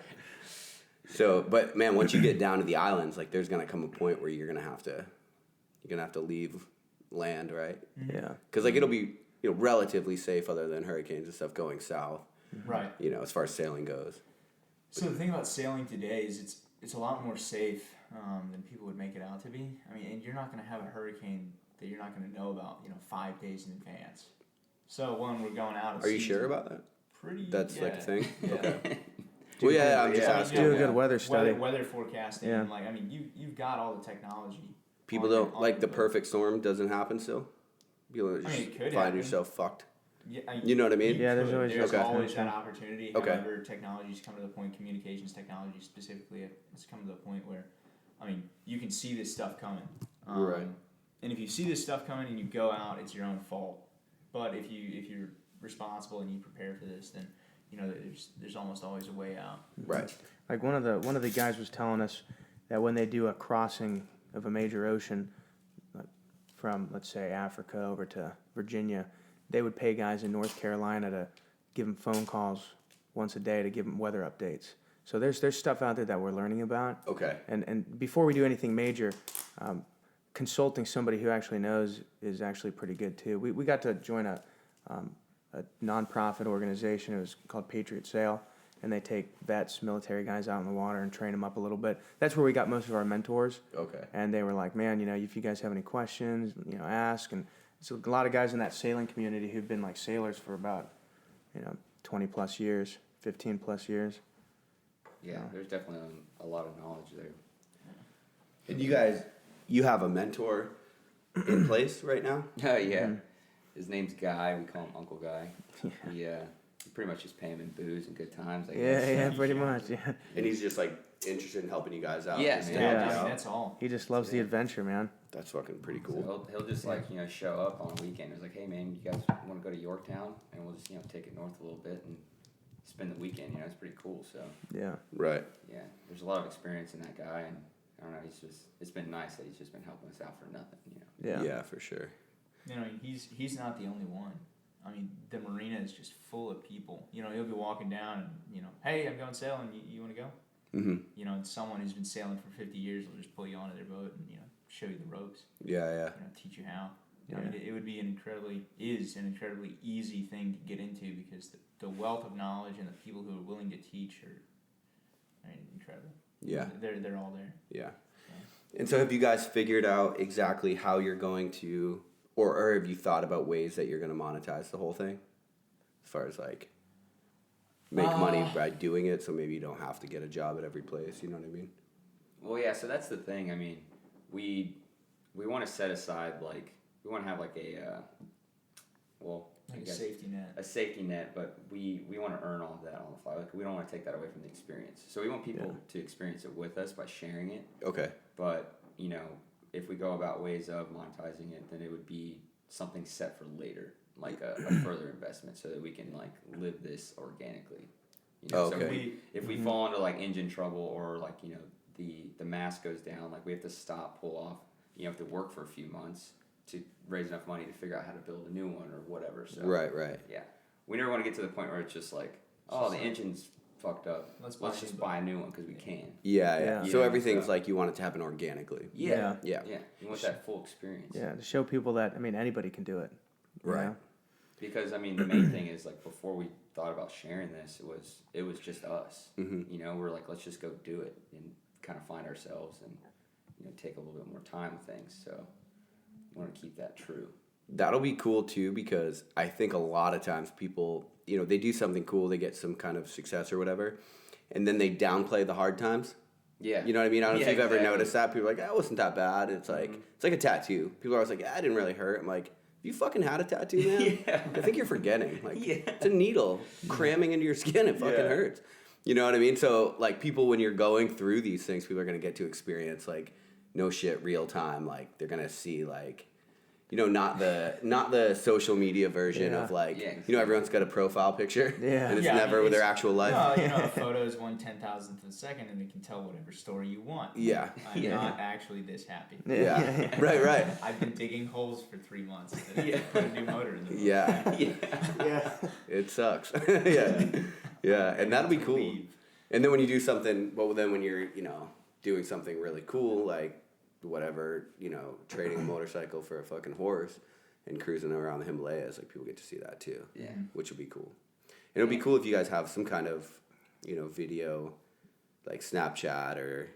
So, but man, once you get down to the islands, like there's gonna come a point where you're gonna have to leave land, right? Yeah. Because like it'll be relatively safe other than hurricanes and stuff going south. Right. As far as sailing goes. So the thing about sailing today is it's a lot more safe than people would make it out to be. I mean, and you're not going to have a hurricane that you're not going to know about, 5 days in advance. So when we're going out, Are you sure about that? That's like a thing. Yeah. Okay. Well, yeah, I'm just Yeah. asking. Do a Yeah. good weather study. Weather forecasting. Yeah. And you've got all the technology. People on don't on like the boat. perfect storm doesn't happen still. People just it could find happen. yourself fucked. Yeah, You know what I mean? Yeah, there's always there's Okay. always that opportunity. Okay. However, technology's come to the point, communications technology specifically, has come to the point where, you can see this stuff coming. Right. And if you see this stuff coming and you go out, it's your own fault. But if you're responsible and you prepare for this, then there's almost always a way out. Right. Like one of the guys was telling us that when they do a crossing of a major ocean, like from let's say Africa over to Virginia, they would pay guys in North Carolina to give them phone calls once a day to give them weather updates. So there's stuff out there that we're learning about. Okay. And before we do anything major, consulting somebody who actually knows is actually pretty good too. We got to join a nonprofit organization. It was called Patriot Sail, and they take vets, military guys out in the water and train them up a little bit. That's where we got most of our mentors. Okay. And they were like, man, if you guys have any questions, ask. And so a lot of guys in that sailing community who've been like sailors for about, 20 plus years, 15 plus years. Yeah, there's definitely a lot of knowledge there. And you have a mentor in place right now? Oh, yeah. His name's Guy. We call him Uncle Guy. We pretty much just pay him in booze and good times, I guess. Yeah, pretty much, yeah. And he's just like interested in helping you guys out. Yeah, just man. to help I you mean, out. that's all. He just loves the adventure, man. That's fucking pretty cool. So he'll just show up on a weekend. He's like, hey man, you guys want to go to Yorktown? And we'll just take it north a little bit and spend the weekend. It's pretty cool. So Yeah. Right. yeah, there's a lot of experience in that guy, and I don't know. It's been nice that he's just been helping us out for nothing. Yeah. Yeah, for sure. He's not the only one. I mean, the marina is just full of people. He'll be walking down and, hey, I'm going sailing. You want to go? Mm-hmm. And someone who's been sailing for 50 years will just pull you onto their boat and, show you the ropes, Yeah. teach you how. Yeah. I mean, it would be an incredibly easy thing to get into because the wealth of knowledge and the people who are willing to teach are incredible. Yeah. They're all there. Yeah. And so have you guys figured out exactly how you're going to, or have you thought about ways that you're going to monetize the whole thing? As far as like make money by doing it, so maybe you don't have to get a job at every place, you know what I mean? Well, yeah. So that's the thing. I mean, we want to set aside we want to have Like a safety net. a safety net, but we want to earn all of that on the fly. We don't want to take that away from the experience. So we want people to experience it with us by sharing it. Okay. But if we go about ways of monetizing it, then it would be something set for later, like a further investment, so that we can live this organically. Okay. So if we fall into engine trouble or the mast goes down, we have to stop, pull off. You have to work for a few months to raise enough money to figure out how to build a new one or whatever. So Right. yeah, we never want to get to the point where it's just the engine's fucked up. Let's just buy a new one because we can. Yeah. So Yeah, everything's so- you want it to happen organically. Yeah. Yeah. You want that full experience. Yeah, to show people that, anybody can do it. you Right. know? Because the main thing is before we thought about sharing this, it was just us. Mm-hmm. We're let's just go do it and kind of find ourselves and take a little bit more time with things. So I want to keep that true. That'll be cool too, because I think a lot of times people, they do something cool, they get some kind of success or whatever, and then they downplay the hard times. Yeah. You know what I mean? I don't know if you've ever exactly. noticed that. People are like, it wasn't that bad. It's it's like a tattoo. People are always like, it didn't really hurt. I'm like, you fucking had a tattoo, man? Yeah. I think you're forgetting. Yeah. It's a needle cramming into your skin. It fucking hurts. You know what I mean? So, people, when you're going through these things, people are going to get to experience, no shit, real time. They're going to see, not the social media version of everyone's got a profile picture. Yeah. And it's Yeah, never with their it's- actual life. No, a photo is 1/10,000th of a second, and it can tell whatever story you want. Yeah. I'm not actually this happy. Yeah. Right. I've been digging holes for 3 months to put a new motor in the boat. Yeah. Yeah. It sucks. Yeah. And that'll be cool. Leave. And then when you do something, then when you're, doing something really cool, whatever, trading a motorcycle for a fucking horse and cruising around the Himalayas, people get to see that too. Yeah. Which would be cool. And it'll be cool if you guys have some kind of, video, Snapchat or,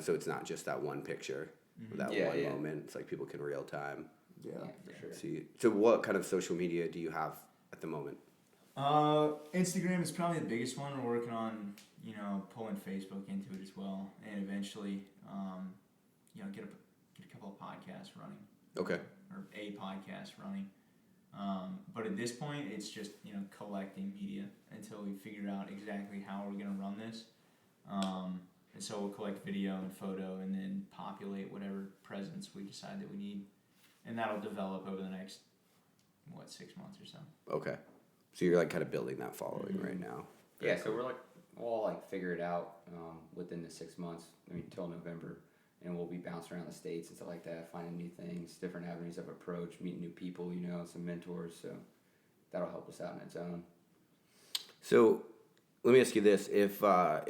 so it's not just that one picture, or that one moment. It's people can real time Yeah, for sure. see. So what kind of social media do you have at the moment? Instagram is probably the biggest one. We're working on, pulling Facebook into it as well, and eventually, get a couple of podcasts running. Okay. Or a podcast running. But at this point, it's just, collecting media until we figure out exactly how we're going to run this. And so we'll collect video and photo and then populate whatever presence we decide that we need. And that'll develop over the next, 6 months or so. Okay. So you're kind of building that following right now. Yeah, so we're we'll figure it out within the 6 months. Till November, and we'll be bouncing around the states and stuff like that, finding new things, different avenues of approach, meeting new people, some mentors. So that'll help us out in its own. So let me ask you this: if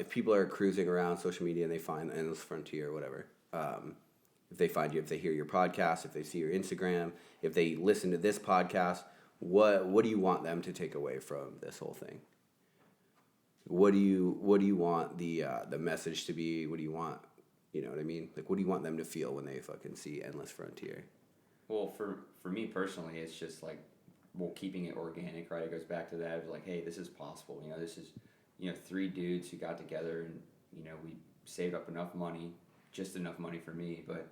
people are cruising around social media and they find Endless Frontier or whatever, if they find you, if they hear your podcast, if they see your Instagram, if they listen to this podcast, what do you want them to take away from this whole thing? What do you want the message to be? What do you want, you know what I mean? Like, what do you want them to feel when they fucking see Endless Frontier? Well, for me personally, it's just like, well, keeping it organic, right? It goes back to that. It's like, hey, this is possible. You know, this is, you know, 3 dudes who got together and, you know, we saved up enough money, just enough money for me, but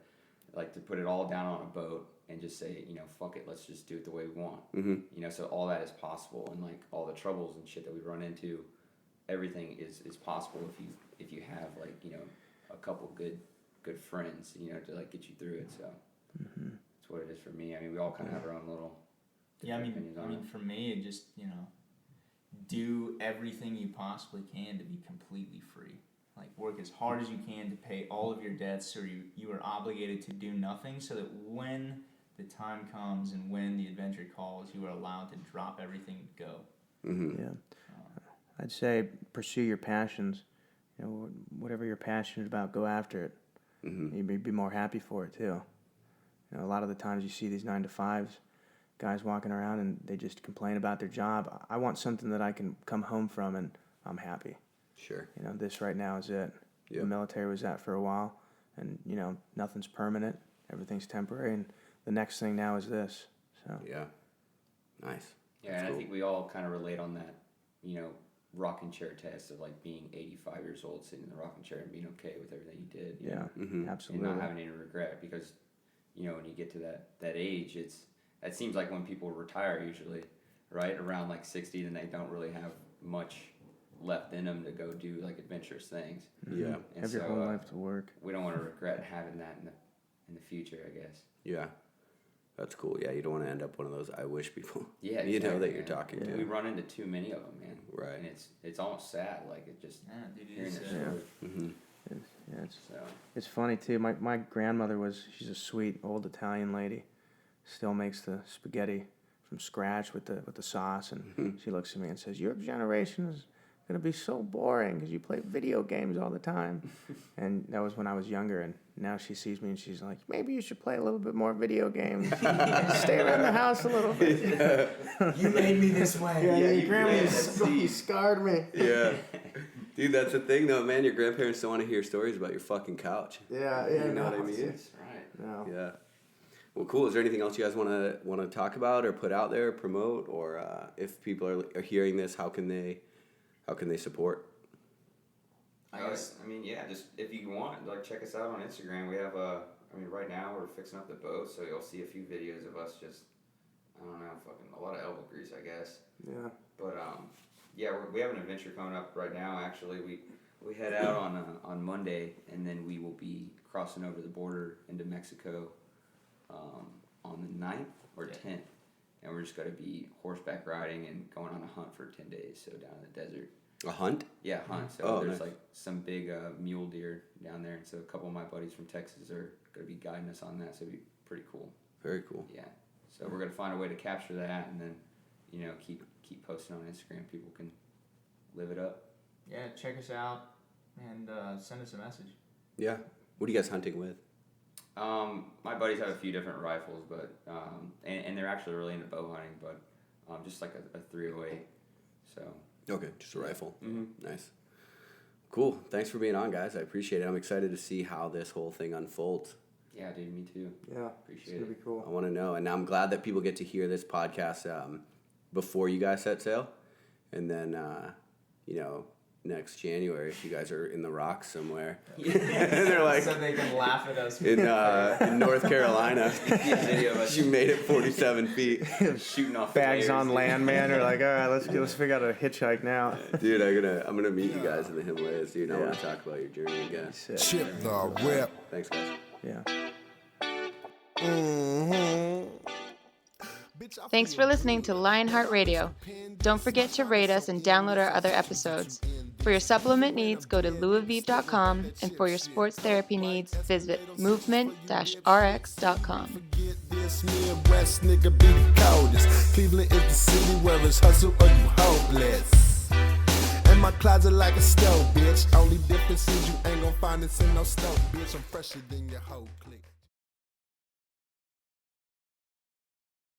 like to put it all down on a boat and just say, you know, fuck it, let's just do it the way we want. Mm-hmm. You know, so all that is possible, and like all the troubles and shit that we run into, everything is possible if you have like, you know, a couple good friends, you know, to like get you through it. So that's what it is for me. I mean, we all kind of have our own little opinions on it. For me, it just, you know, do everything you possibly can to be completely free. Like, work as hard as you can to pay all of your debts, so you are obligated to do nothing, so that when the time comes and when the adventure calls, you are allowed to drop everything and go. Mm-hmm. Yeah. I'd say pursue your passions. You know, whatever you're passionate about, go after it. Mm-hmm. You'd be more happy for it too. You know, a lot of the times you see these 9-to-5s, guys walking around and they just complain about their job. I want something that I can come home from and I'm happy. Sure. You know, this right now is it. Yep. The military was that for a while, and you know, nothing's permanent. Everything's temporary, and the next thing now is this. So Yeah. Nice. Yeah, That's and cool. I think we all kind of relate on that, you know, rocking chair test of like being 85 years old, sitting in the rocking chair and being okay with everything you did. You yeah, know, Mm-hmm. absolutely. and not having any regret, because, you know, when you get to that age, it seems like when people retire usually, right around like 60, then they don't really have much left in them to go do like adventurous things. Yeah. And Have your so, whole life to work. we don't want to regret having that in the future, I guess. Yeah. That's cool. Yeah, you don't want to end up one of those I wish people. Yeah, You know exactly, that you're man. talking Yeah. to. We run into too many of them, man. Right. And it's almost sad, like it just Yeah, dude, hearing it's, their Yeah. story. Mm-hmm. So It's funny too. My grandmother she's a sweet old Italian lady. Still makes the spaghetti from scratch with the sauce, and she looks at me and says, "Your generation is gonna be so boring because you play video games all the time." And that was when I was younger, and now she sees me and she's like, "Maybe you should play a little bit more video games. Stay around the house a little bit." you made me this way. Yeah, you grandma, planted you scarred me. Yeah. Dude, that's the thing though, man. Your grandparents don't want to hear stories about your fucking couch. Yeah, You know what I mean? that's right. No. Yeah. Well, cool. Is there anything else you guys want to talk about or put out there, promote, or if people are hearing this, how can they support? I guess. I mean, yeah, just if you want, like, check us out on Instagram. We have right now we're fixing up the boat, so you'll see a few videos of us just, I don't know, fucking a lot of elbow grease, I guess. Yeah. But yeah, we have an adventure coming up right now. Actually, we head out on Monday, and then we will be crossing over the border into Mexico on the 9th or 10th, and we're just going to be horseback riding and going on a hunt for 10 days. So down in the desert. A hunt? Yeah, hunt. So Oh, there's nice. like some big mule deer down there, and so a couple of my buddies from Texas are going to be guiding us on that. So it'll be pretty cool. Very cool. Yeah. So we're going to find a way to capture that, and then, you know, keep posting on Instagram. People can live it up. Yeah, check us out and send us a message. Yeah. What are you guys hunting with? My buddies have a few different rifles, but and they're actually really into bow hunting, but just like a 308. So. Okay, just a rifle. Mm-hmm. Nice. Cool. Thanks for being on, guys. I appreciate it. I'm excited to see how this whole thing unfolds. Yeah, dude, me too. Yeah. Appreciate It's gonna it. be cool. I want to know, and I'm glad that people get to hear this podcast before you guys set sail, and then next January if you guys are in the rocks somewhere, they're like So they can laugh at us. in North Carolina. Video of us You made it 47 feet, shooting off Bags layers. on land, man. Or like, all right, let's figure out a hitchhike now. dude. I'm gonna meet you guys in the Himalayas, dude. And I want to talk about your journey again. Sick. Chip the rep. Thanks, guys. Yeah. Thanks for listening to Lionheart Radio. Don't forget to rate us and download our other episodes. For your supplement needs, go to louisvive.com, and for your sports therapy needs, visit movement-rx.com. This Midwest nigga be the coldest. Cleveland is the city where it's hustle or you hopeless. In my closet like a stove, bitch. Only difference is you ain't gon' find this in no stove, bitch. I'm fresher than your whole clique.